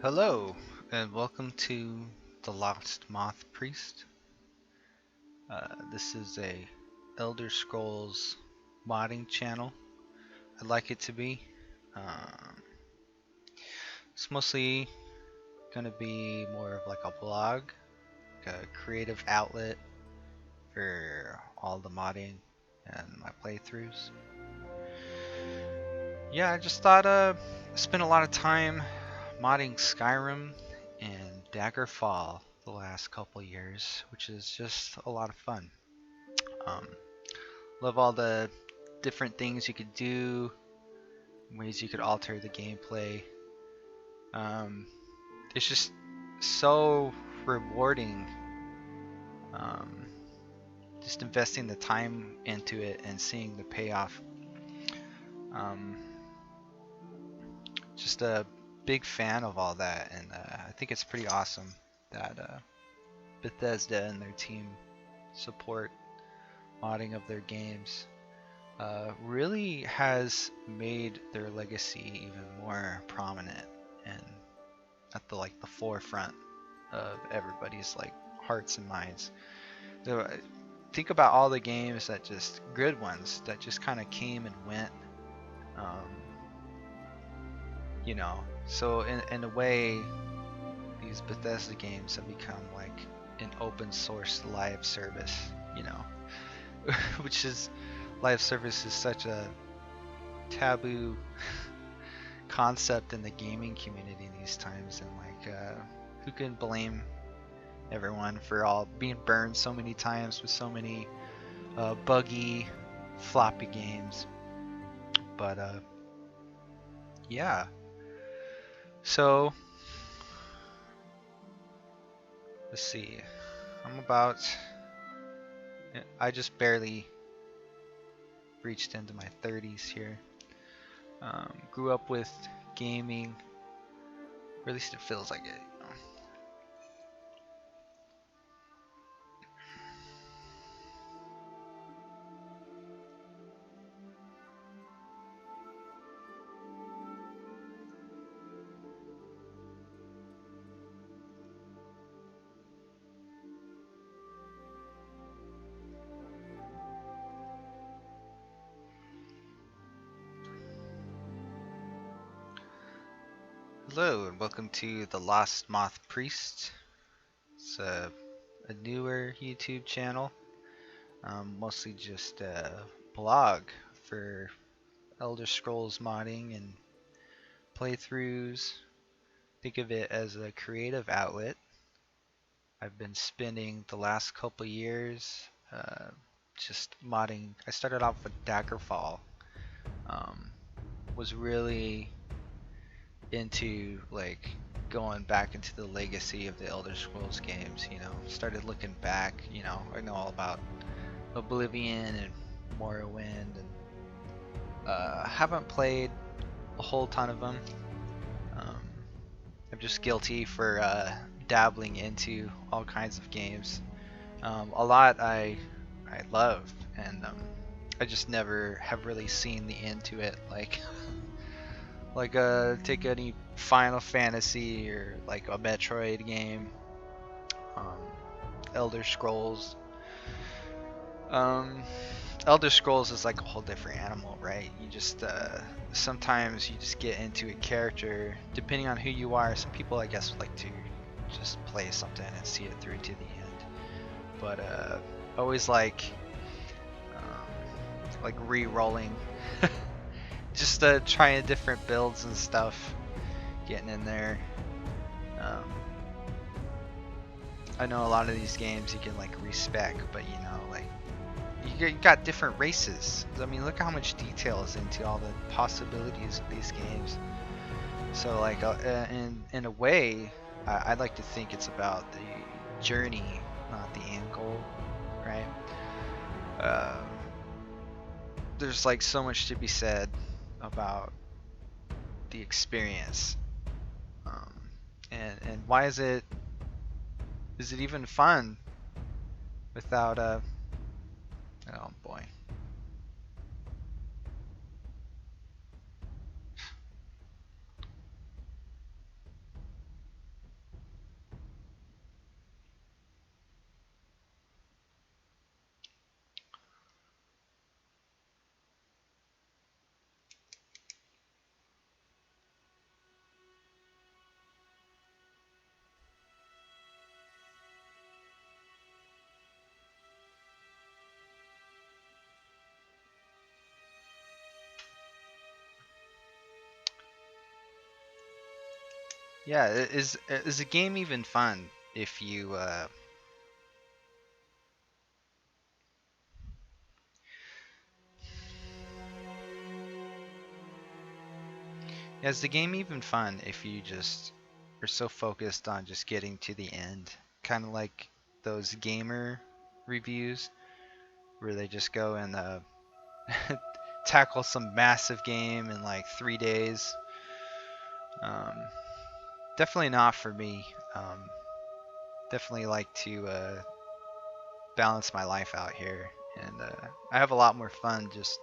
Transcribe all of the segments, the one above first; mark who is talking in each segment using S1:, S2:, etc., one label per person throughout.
S1: Hello, and welcome to the LostMoth Priest. This is a Elder Scrolls modding channel. I'd like it to be. Um, it's mostly going to be more of like a blog, like a creative outlet for all the modding and my playthroughs. Yeah, I just thought spent a lot of time modding Skyrim and Daggerfall the last couple years, which is just a lot of fun. Um, love all the different things you could do, ways you could alter the gameplay. Um, it's just so rewarding. Um, just investing the time into it and seeing the payoff. Um, just a big fan of all that, and I think it's pretty awesome that Bethesda and their team support modding of their games. Really has made their legacy even more prominent and at the forefront of everybody's hearts and minds. So think about all the games that just good ones that just kind of came and went. Um, so in a way, these Bethesda games have become like an open source live service. Which is live service is such a taboo concept in the gaming community these times, and who can blame everyone for all being burned so many times with so many buggy floppy games. But yeah, so let's see, I just barely reached into my 30s here. Grew up with gaming, or at least it feels like it. Hello and welcome to the LostMoth Priest. It's a newer YouTube channel, mostly just a blog for Elder Scrolls modding and playthroughs. Think of it as a creative outlet. I've been spending the last couple years just modding. I started off with Daggerfall. Was really into going back into the legacy of the Elder Scrolls games. Started looking back. I know all about Oblivion and Morrowind, and haven't played a whole ton of them. I'm just guilty for dabbling into all kinds of games. A lot I loved, and I just never have really seen the end to it. Take any Final Fantasy or like a Metroid game, um, Elder Scrolls. Elder Scrolls is like a whole different animal, right? You just sometimes you just get into a character depending on who you are. Some people, I guess, like to just play something and see it through to the end. But always re-rolling, just trying different builds and stuff, getting in there. I know a lot of these games you can respec, but you got different races. I mean, look how much detail is into all the possibilities of these games. So in a way, I'd like to think it's about the journey, not the end goal, right? There's so much to be said about the experience, and why is it even fun without oh boy. Yeah, is a game even fun if you yeah, is the game even fun if you just are so focused on just getting to the end? Kind of like those gamer reviews where they just go and tackle some massive game in like 3 days. Um, Definitely not for me. Definitely like to balance my life out here, and I have a lot more fun just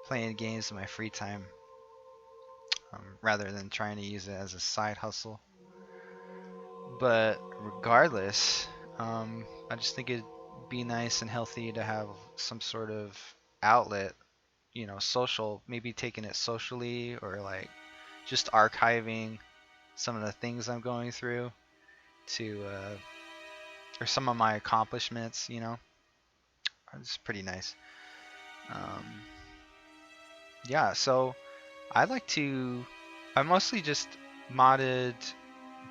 S1: playing games in my free time rather than trying to use it as a side hustle. But regardless, I just think it'd be nice and healthy to have some sort of outlet, social, maybe taking it socially or like just archiving some of the things I'm going through to, or some of my accomplishments, It's pretty nice. Um, yeah, so I like to, I mostly just modded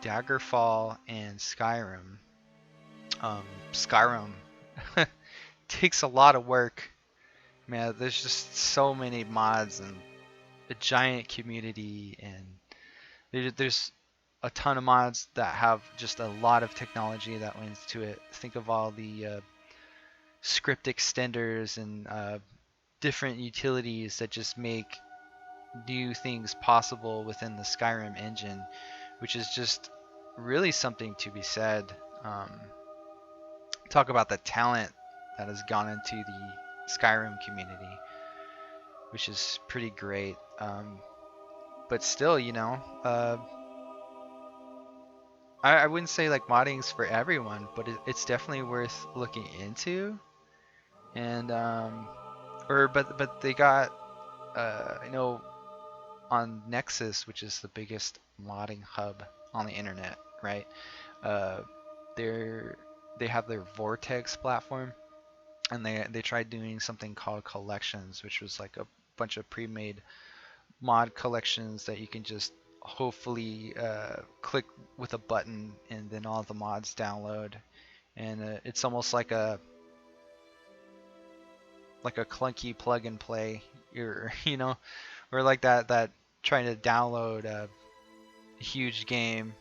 S1: Daggerfall and Skyrim. Skyrim takes a lot of work. Man, there's just so many mods and a giant community, and there's a ton of mods that have just a lot of technology that went into it. Think of all the script extenders and different utilities that just make new things possible within the Skyrim engine, which is just really something to be said. Um, Talk about the talent that has gone into the Skyrim community, which is pretty great. But still, I wouldn't say like modding's for everyone, but it's definitely worth looking into. And but they got on Nexus, which is the biggest modding hub on the internet, right? Uh, they're they have their Vortex platform, and they tried doing something called collections, which was like a bunch of pre-made mod collections that you can just hopefully click with a button, and then all the mods download, and it's almost like a clunky plug and play, or or like that trying to download a huge game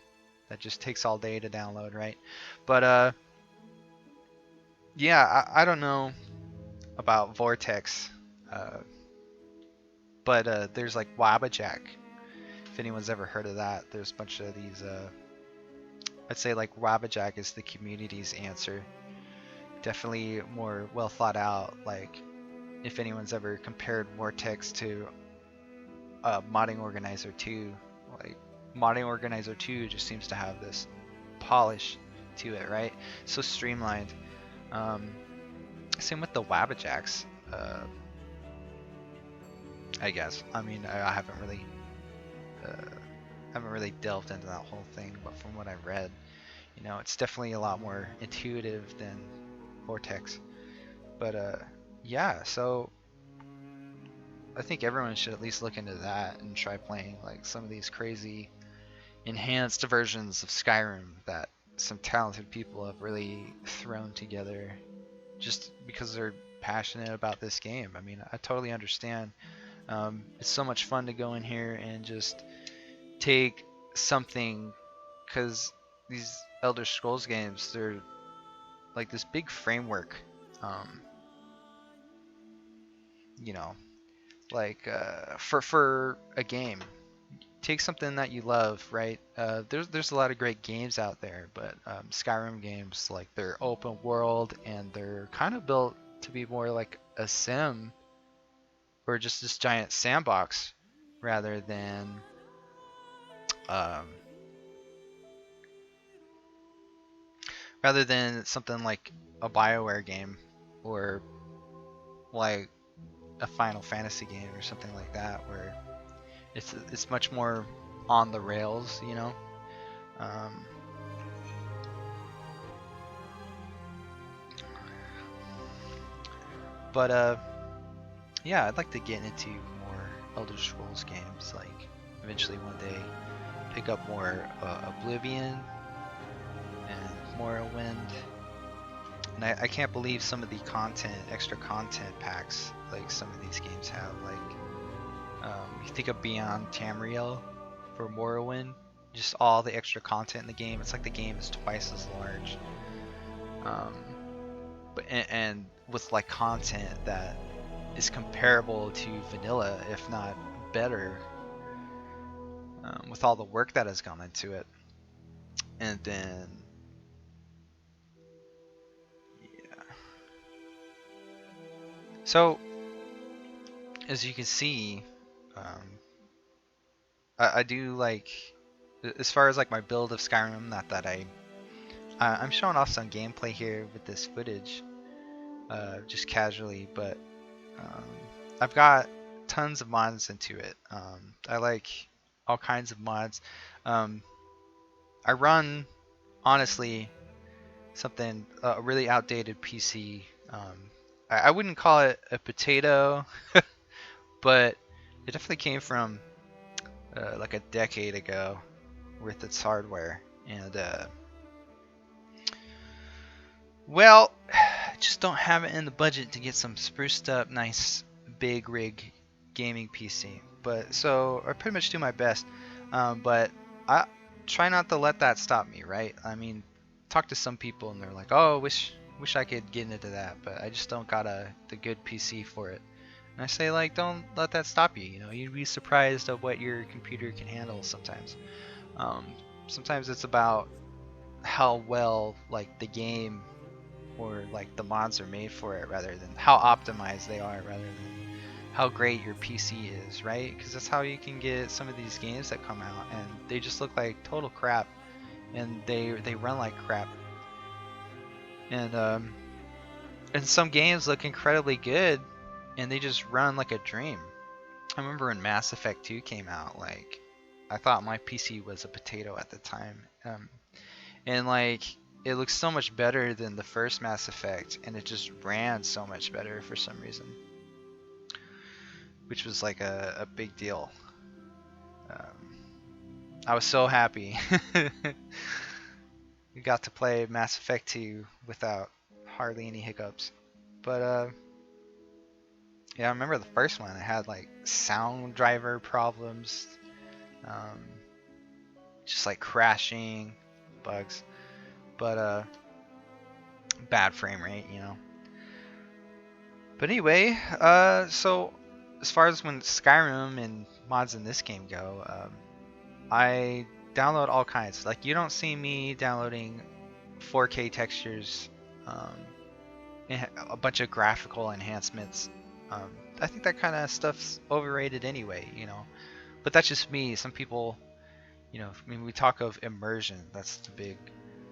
S1: that just takes all day to download, right? But yeah, I don't know about Vortex, uh, but there's like Wabajack. If anyone's ever heard of that, there's a bunch of these. I'd say like Wabajack is the community's answer. Definitely more well thought out. Like if anyone's ever compared Vortex to Modding Organizer 2, like Modding Organizer 2 just seems to have this polish to it, right? So streamlined. Um, Same with the Wabajacks, I guess. I mean, I uh, haven't really delved into that whole thing, but from what I've read, it's definitely a lot more intuitive than Vortex. But yeah, so I think everyone should at least look into that and try playing like some of these crazy enhanced versions of Skyrim that some talented people have really thrown together just because they're passionate about this game. I mean, I totally understand. It's so much fun to go in here and just take something, because these Elder Scrolls games, they're like this big framework. Um, you know, like for a game, take something that you love, right? There's a lot of great games out there, but Skyrim games, like, they're open world and they're kind of built to be more like a sim or just this giant sandbox rather than um, something like a BioWare game or like a Final Fantasy game or something like that, where it's much more on the rails, Um, but yeah, I'd like to get into more Elder Scrolls games, like eventually one day pick up more Oblivion and Morrowind. And I can't believe some of the extra content packs like some of these games have. Like you think of Beyond Tamriel for Morrowind, just all the extra content in the game. It's like the game is twice as large. And with like content that is comparable to vanilla, if not better, with all the work that has gone into it. And then, yeah. So, as you can see, I do like, as far as like my build of Skyrim, not that I'm showing off some gameplay here with this footage, just casually, but I've got tons of mods into it. I like all kinds of mods. I run, honestly, something a really outdated PC. I wouldn't call it a potato, but it definitely came from like a decade ago with its hardware, and well, just don't have it in the budget to get some spruced up, nice big rig gaming PC. But so I pretty much do my best, but I try not to let that stop me, right? I mean, talk to some people and they're like, "Oh, wish I could get into that, but I just don't got the good PC for it." And I say, like, don't let that stop you. You know, you'd be surprised of what your computer can handle sometimes. Sometimes it's about how well like the game or like the mods are made for it, rather than how optimized they are, rather than how great your PC is, right? Because that's how you can get some of these games that come out and they just look like total crap, and they run like crap. And some games look incredibly good and they just run like a dream. I remember when Mass Effect 2 came out, like I thought my PC was a potato at the time. And like it looks so much better than the first Mass Effect, and it just ran so much better for some reason, which was like a big deal. I was so happy. We got to play Mass Effect 2 without hardly any hiccups. But yeah, I remember the first one. It had like sound driver problems, just like crashing, bugs, but bad frame rate, you know. But anyway, so as far as when Skyrim and mods in this game go, I download all kinds. Like you don't see me downloading 4K textures, a bunch of graphical enhancements. I think that kind of stuff's overrated anyway, you know. But that's just me. Some people, you know, I mean, we talk of immersion. That's the big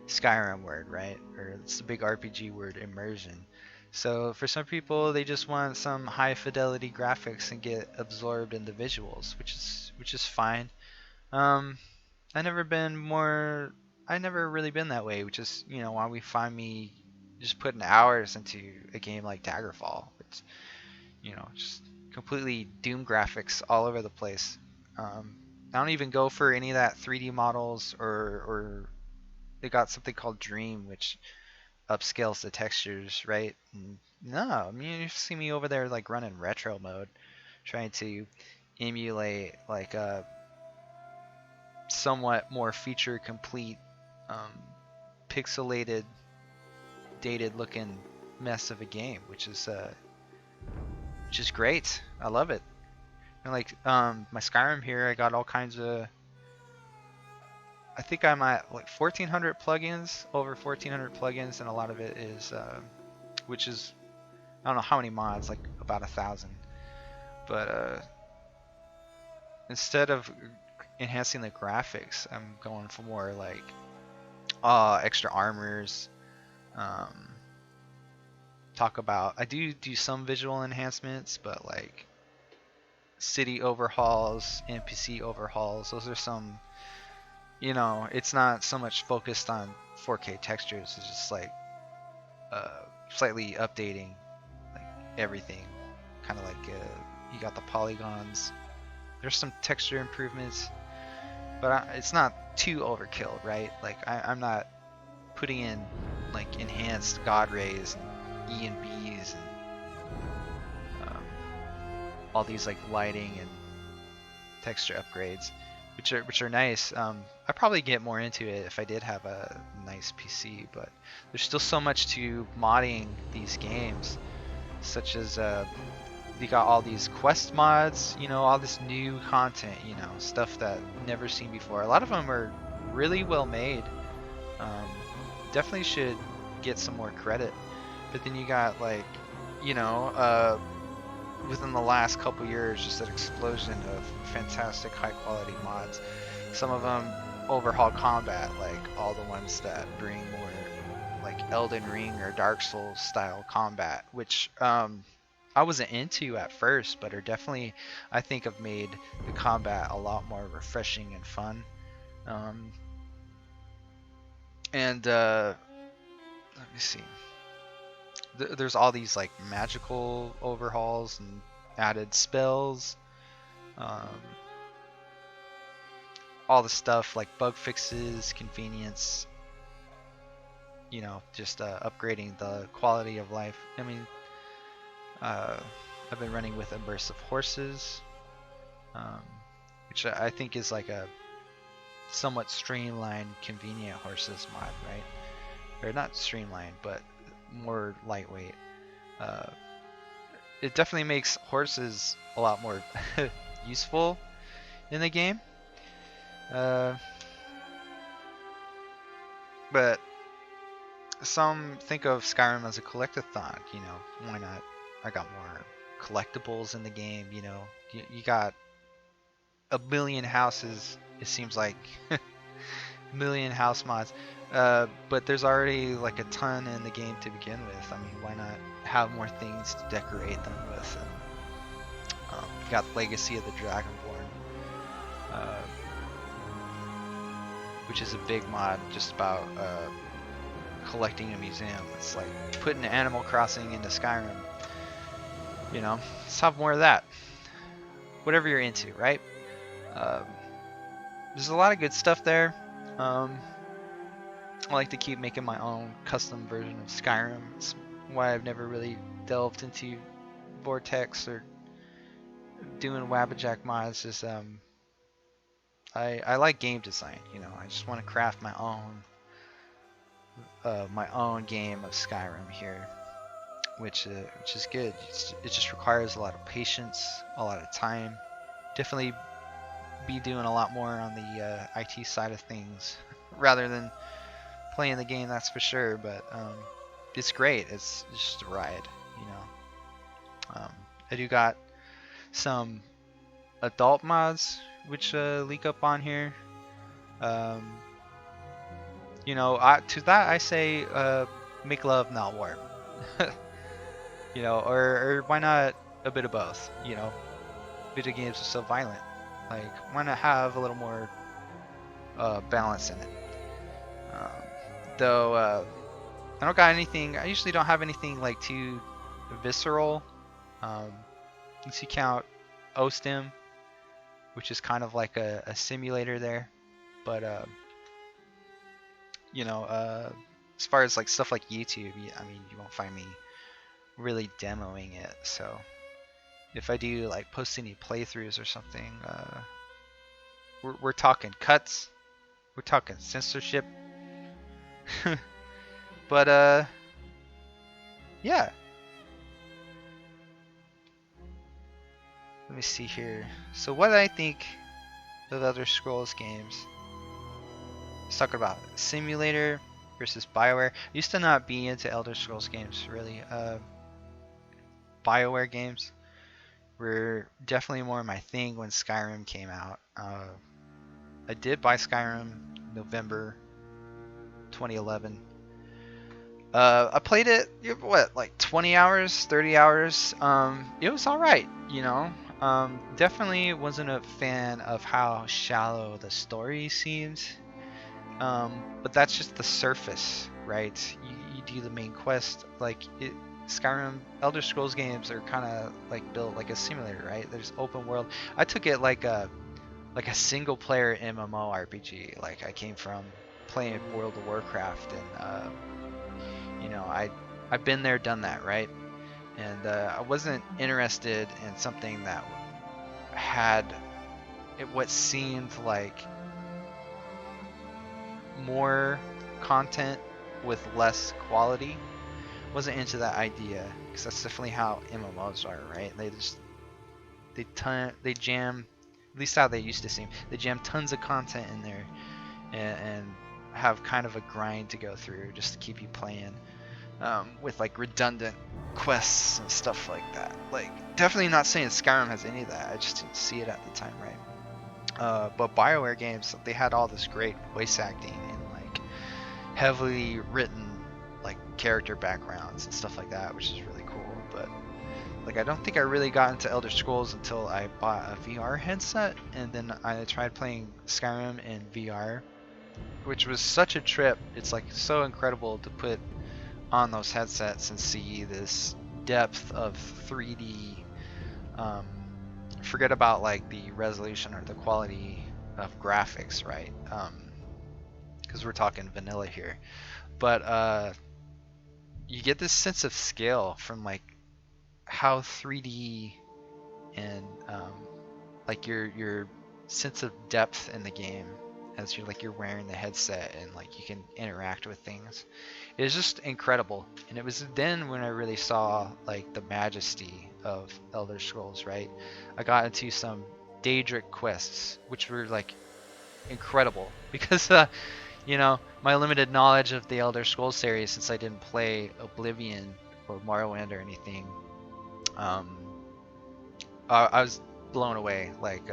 S1: Skyrim word, right? Or it's the big RPG word, immersion. So for some people, they just want some high fidelity graphics and get absorbed in the visuals, which is fine. I never really been that way, which is, you know, why we find me just putting hours into a game like Daggerfall. It's, you know, just completely Doom graphics all over the place. I don't even go for any of that 3D models, or they got something called Dream, which upscales the textures, right? No, I mean, you see me over there like running retro mode, trying to emulate like a somewhat more feature complete, pixelated, dated looking mess of a game, which is great. I love it. And like my Skyrim here, I got all kinds of. I think I'm at like 1,400 plugins, over 1,400 plugins, and a lot of it is, which is, I don't know how many mods, like about 1,000. But instead of enhancing the graphics, I'm going for more like extra armors. I do some visual enhancements, but like city overhauls, NPC overhauls, those are some, you know, it's not so much focused on 4K textures. It's just like slightly updating like everything, kind of like you got the polygons. There's some texture improvements, but it's not too overkill, right? Like I'm not putting in like enhanced god rays and E and Bs and all these like lighting and texture upgrades, which are nice. I'd probably get more into it if I did have a nice PC, but there's still so much to modding these games, such as you got all these quest mods, you know, all this new content, you know, stuff that never seen before. A lot of them are really well made. Um, Definitely should get some more credit. But then you got like, you know, within the last couple years, just an explosion of fantastic high quality mods. Some of them overhaul combat, like all the ones that bring more like Elden Ring or Dark Souls style combat, which I wasn't into at first, but are definitely, I think, have made the combat a lot more refreshing and fun. Um, and let me see. There's all these like magical overhauls and added spells. Um, all the stuff like bug fixes, convenience. You know, just upgrading the quality of life. I mean, I've been running with immersive horses, um, which I think is like a somewhat streamlined, convenient horses mod, right? Or not streamlined, but more lightweight. Uh, it definitely makes horses a lot more useful in the game. But some think of Skyrim as a collectathon, you know, why not? I got more collectibles in the game, you know. You got a million houses, it seems like. A million house mods. But there's already like a ton in the game to begin with. I mean, why not have more things to decorate them with? And, you got Legacy of the Dragonborn, which is a big mod just about collecting a museum. It's like putting Animal Crossing into Skyrim. You know, let's have more of that. Whatever you're into, right? There's a lot of good stuff there. I like to keep making my own custom version of Skyrim. It's why I've never really delved into Vortex or doing Wabbajack mods. Is I like game design. You know, I just want to craft my own game of Skyrim here, which is good. It just requires a lot of patience, a lot of time. Definitely be doing a lot more on the IT side of things rather than playing the game, that's for sure. But it's great. It's just a ride, you know. I do got some adult mods which leak up on here. You know, to that I say make love, not war. You know, or why not a bit of both? You know, video games are so violent. Like, why not have a little more balance in it? Though I don't got anything. I usually don't have anything like too visceral. Unless you count OSTEM, which is kind of like a simulator there. But you know, as far as like stuff like YouTube, I mean, you won't find me really demoing it. So if I do like post any playthroughs or something, we're talking cuts, we're talking censorship. But yeah. Let me see here. So what I think of Elder Scrolls games. Let's talk about simulator versus BioWare. I used to not be into Elder Scrolls games really. BioWare games were definitely more my thing when Skyrim came out. I did buy Skyrim November 2011. I played it, what, like 20 hours, 30 hours. It was alright, you know. Definitely wasn't a fan of how shallow the story seems. But that's just the surface, right? You do the main quest. Like, Skyrim, Elder Scrolls games are kind of like built like a simulator, right? There's open world. I took it like a like a single player MMORPG. Like I came from playing World of Warcraft, and you know, I've been there, done that, right? And I wasn't interested in something that had what seemed like more content with less quality. Wasn't into that idea, because that's definitely how MMOs are, right? They jam, at least how they used to seem. They jam tons of content in there, and have kind of a grind to go through just to keep you playing, with like redundant quests and stuff like that. Like, definitely not saying Skyrim has any of that. I just didn't see it at the time, right? But BioWare games, they had all this great voice acting and like heavily written like character backgrounds and stuff like that, which is really cool. But like, I don't think I really got into Elder Scrolls until I bought a VR headset, and then I tried playing Skyrim in VR, which was such a trip. It's like so incredible to put on those headsets and see this depth of 3D. Forget about like the resolution or the quality of graphics, right? Because we're talking vanilla here, but you get this sense of scale from like how 3D and like your sense of depth in the game as you're wearing the headset and like you can interact with things. It's just incredible. And it was then when I really saw like the majesty of Elder Scrolls, right? I got into some Daedric quests, which were like incredible because you know, my limited knowledge of the Elder Scrolls series, since I didn't play Oblivion or Morrowind or anything, I was blown away. Like,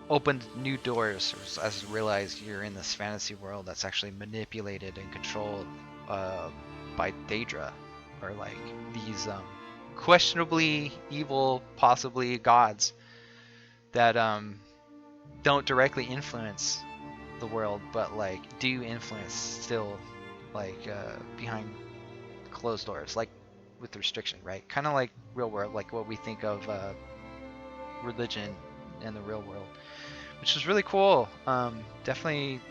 S1: opened new doors as I realized you're in this fantasy world that's actually manipulated and controlled by Daedra, or like these questionably evil, possibly gods that don't directly influence the world, but like do influence still, like behind closed doors, like with restriction, right? Kind of like real world, like what we think of religion in the real world, which is really cool. Definitely,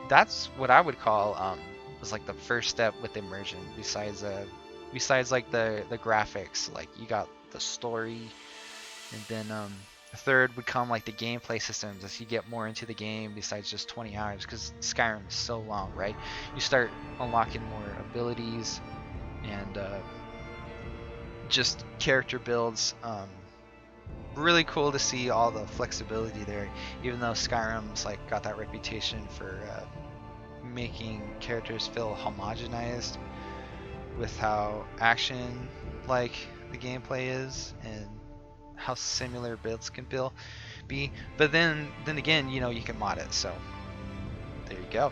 S1: that's what I would call was like the first step with immersion. Besides like the graphics, like you got the story, and then the third would come like the gameplay systems as you get more into the game. Besides just 20 hours, because Skyrim is so long, right? You start unlocking more abilities and just character builds. Really cool to see all the flexibility there, even though Skyrim's like got that reputation for making characters feel homogenized with how action like the gameplay is and how similar builds can be. But then again, you know, you can mod it, so there you go.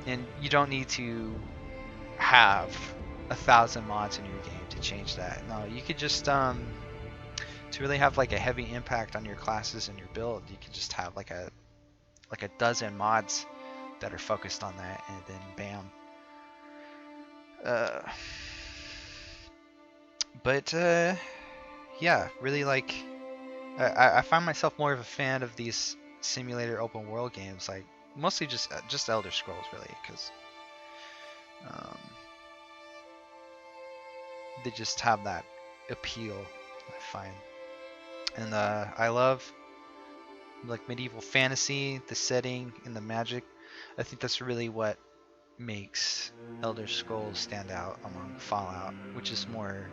S1: And you don't need to have 1,000 mods in your game to change that. No, you could just to really have like a heavy impact on your classes and your build, you can just have like a dozen mods that are focused on that, and then bam. But yeah, really like I find myself more of a fan of these simulator open world games, like mostly just Elder Scrolls, really, because they just have that appeal, I find. And I love like medieval fantasy, the setting and the magic. I think that's really what makes Elder Scrolls stand out among Fallout, which is more,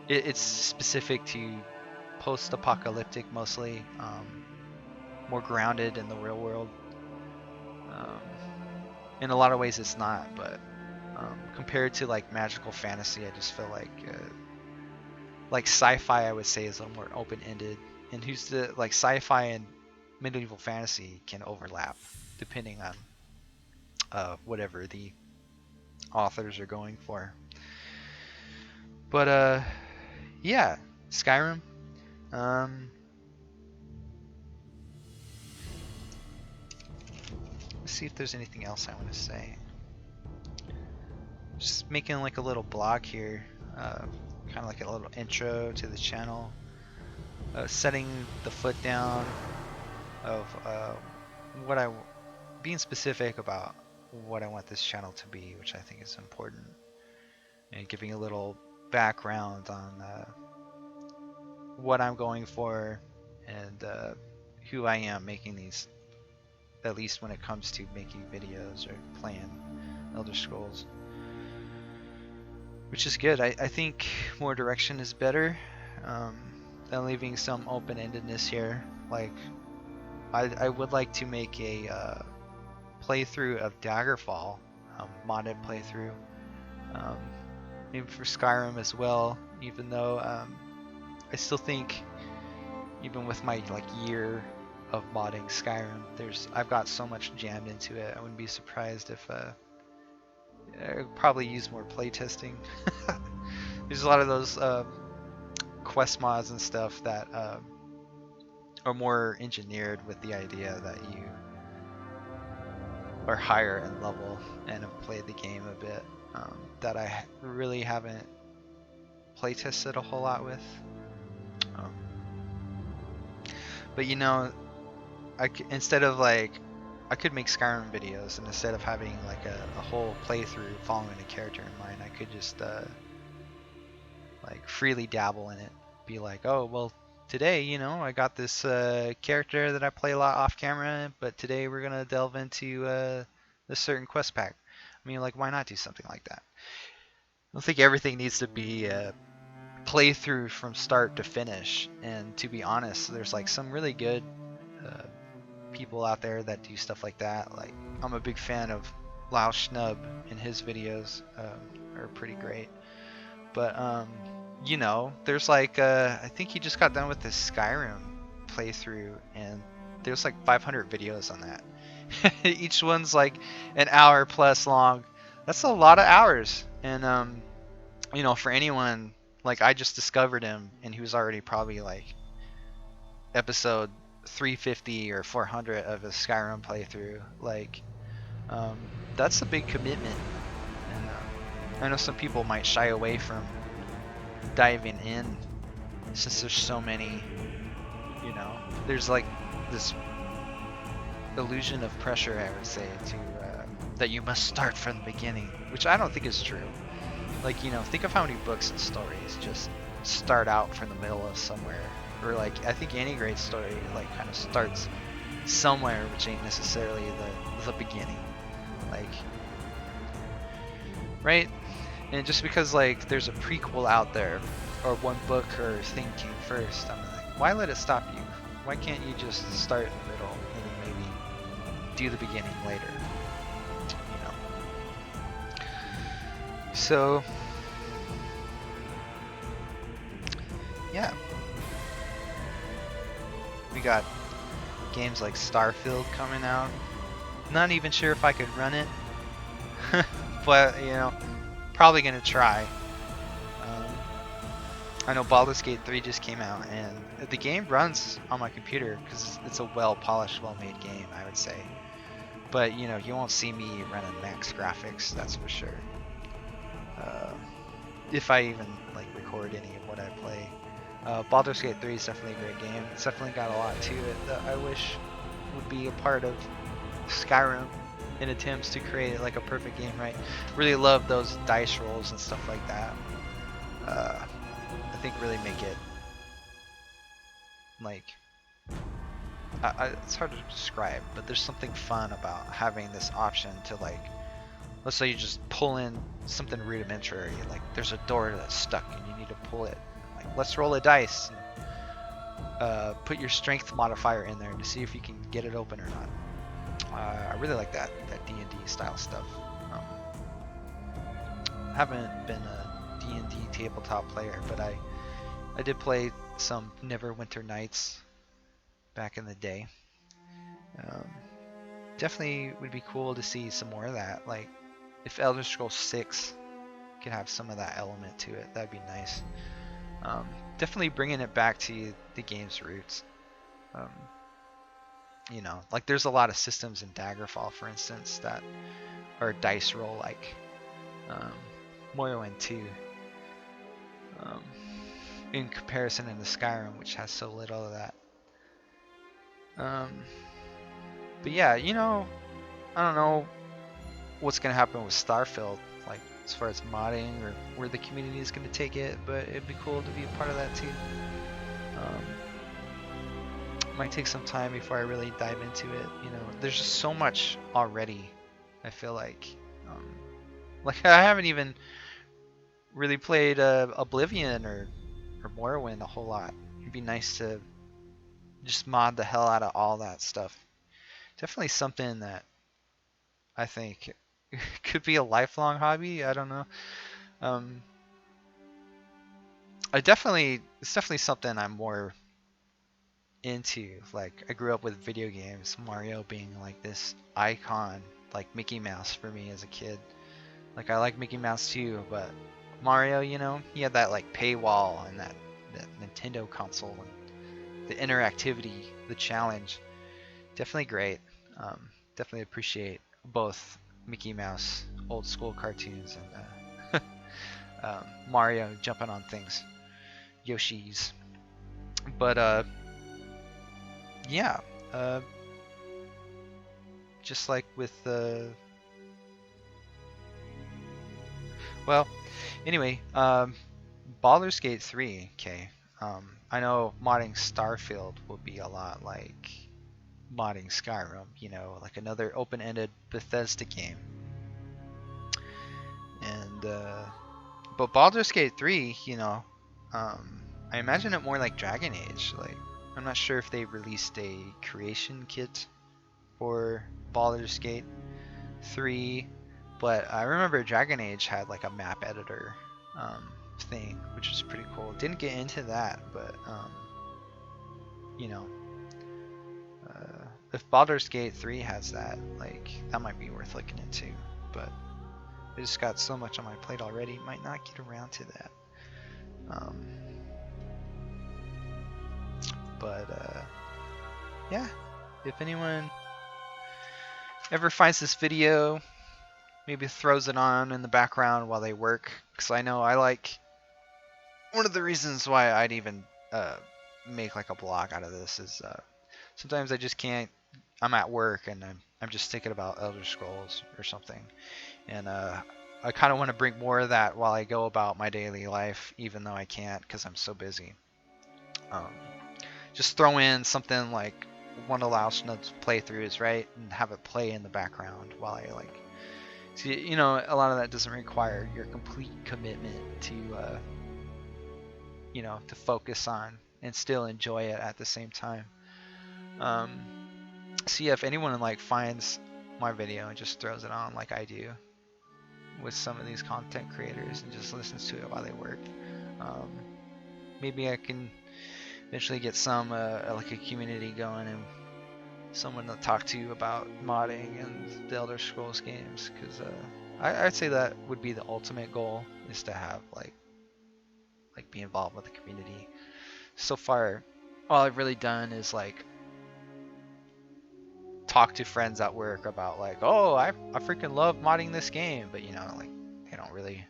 S1: it's specific to post-apocalyptic mostly, more grounded in the real world. In a lot of ways it's not, but compared to like magical fantasy, I just feel like sci-fi, I would say, is a little more open-ended, and who's the like sci-fi and medieval fantasy can overlap depending on whatever the authors are going for. But yeah, Skyrim. Let's see if there's anything else I want to say. Just making like a little blog here, kind of like a little intro to the channel. setting the foot down of what being specific about what I want this channel to be, which I think is important, and giving a little background on what I'm going for and who I am making these, at least when it comes to making videos or playing Elder Scrolls, which is good. I think more direction is better than leaving some open-endedness here. Like I would like to make a playthrough of Daggerfall, modded playthrough, maybe for Skyrim as well, even though I still think, even with my like year of modding Skyrim, I've got so much jammed into it. I wouldn't be surprised if I'd probably use more playtesting. There's a lot of those quest mods and stuff that are more engineered with the idea that you are higher in level and have played the game a bit, that I really haven't playtested a whole lot with. But you know, instead of like, I could make Skyrim videos, and instead of having like a whole playthrough following a character in mind, I could just like freely dabble in it. Be like, oh well, today, you know, I got this character that I play a lot off camera, but today we're gonna delve into this certain quest pack. I mean, like, why not do something like that? I don't think everything needs to be playthrough from start to finish. And to be honest, there's like some really good people out there that do stuff like that. Like, I'm a big fan of LostMoth, and his videos are pretty great. But you know, there's like I think he just got done with this Skyrim playthrough, and there's like 500 videos on that. Each one's like an hour plus long. That's a lot of hours. And you know, for anyone, like, I just discovered him and he was already probably like episode 350 or 400 of a Skyrim playthrough. Like, that's a big commitment. And I know some people might shy away from diving in since there's so many, you know, there's like this illusion of pressure, I would say, to that you must start from the beginning, which I don't think is true. Like, you know, think of how many books and stories just start out from the middle of somewhere, or like, I think any great story like kind of starts somewhere, which ain't necessarily the beginning, like, right? And just because like there's a prequel out there, or one book or thing came first, I'm like, why let it stop you? Why can't you just start in the middle and then maybe do the beginning later? You know. So yeah, we got games like Starfield coming out. Not even sure if I could run it, but you know, probably gonna try. I know Baldur's Gate 3 just came out, and the game runs on my computer because it's a well-polished, well-made game, I would say. But you know, you won't see me running max graphics, that's for sure. If I even like record any of what I play. Baldur's Gate 3 is definitely a great game. It's definitely got a lot to it that I wish would be a part of Skyrim in attempts to create like a perfect game, right? Really love those dice rolls and stuff like that. I think really make it like, it's hard to describe, but there's something fun about having this option to, like, let's say you just pull in something rudimentary, like there's a door that's stuck and you need to pull it. Like, let's roll a dice and put your strength modifier in there to see if you can get it open or not. I really like that D&D style stuff. Haven't been a D&D tabletop player, but I did play some Neverwinter Nights back in the day. Definitely would be cool to see some more of that. Like, if Elder Scrolls 6 could have some of that element to it, that'd be nice. Definitely bringing it back to the game's roots. You know, like there's a lot of systems in Daggerfall, for instance, that are dice roll like Morrowind 2. in comparison into Skyrim, which has so little of that. But yeah, you know, I don't know what's gonna happen with Starfield, like as far as modding or where the community is gonna take it, but it'd be cool to be a part of that too. Might take some time before I really dive into it. You know, there's just so much already. I feel like I haven't even really played Oblivion or Morrowind a whole lot. It'd be nice to just mod the hell out of all that stuff. Definitely something that I think could be a lifelong hobby. I don't know. It's definitely something I'm more into. Like, I grew up with video games, Mario being like this icon, like Mickey Mouse for me as a kid. Like, I like Mickey Mouse too, but Mario, you know, he had that like paywall and that Nintendo console and the interactivity, the challenge. Definitely great. Definitely appreciate both Mickey Mouse old school cartoons and Mario jumping on things, Yoshi's. But yeah, just like with well, anyway, Baldur's Gate 3. Okay, I know modding Starfield will be a lot like modding Skyrim. You know, like another open-ended Bethesda game. And but Baldur's Gate 3, you know, I imagine it more like Dragon Age. Like, I'm not sure if they released a creation kit for Baldur's Gate 3, but I remember Dragon Age had like a map editor thing, which was pretty cool. Didn't get into that, but you know, if Baldur's Gate 3 has that, like, that might be worth looking into. But I just got so much on my plate already, might not get around to that. But yeah, if anyone ever finds this video, maybe throws it on in the background while they work, because I know I like, one of the reasons why I'd even make like a blog out of this is sometimes I just can't, I'm at work and I'm just thinking about Elder Scrolls or something, and I kind of want to bring more of that while I go about my daily life, even though I can't because I'm so busy. Just throw in something like one of LostMoth's playthroughs, right, and have it play in the background while I like. See, you know, a lot of that doesn't require your complete commitment to, you know, to focus on and still enjoy it at the same time. See, if anyone like finds my video and just throws it on like I do with some of these content creators and just listens to it while they work, maybe I can eventually get some like a community going and someone to talk to about modding and the Elder Scrolls games, because I'd say that would be the ultimate goal, is to have like be involved with the community. So far, all I've really done is like talk to friends at work about like, oh, I freaking love modding this game, but you know, like, they don't really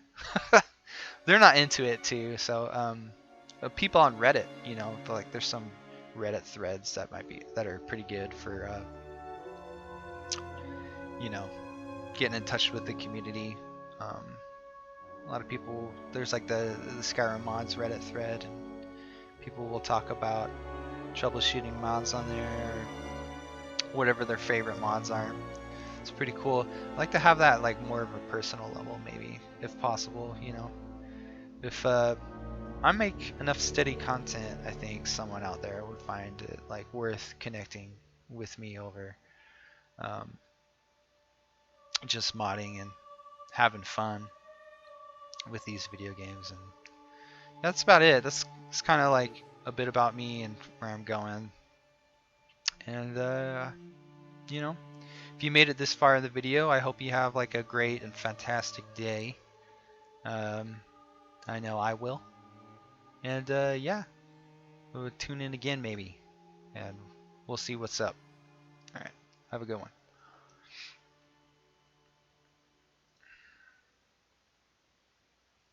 S1: they're not into it too. So people on Reddit, you know, like there's some Reddit threads that are pretty good for you know, getting in touch with the community. A lot of people, there's like the Skyrim mods Reddit thread. People will talk about troubleshooting mods on there, or whatever their favorite mods are. It's pretty cool. I like to have that like more of a personal level, maybe, if possible. You know, if I make enough steady content, I think someone out there would find it like worth connecting with me over just modding and having fun with these video games. And that's about it. That's kind of like a bit about me and where I'm going. And you know, if you made it this far in the video, I hope you have like a great and fantastic day. I know I will. And yeah, we'll tune in again maybe, and we'll see what's up. All right, have a good one.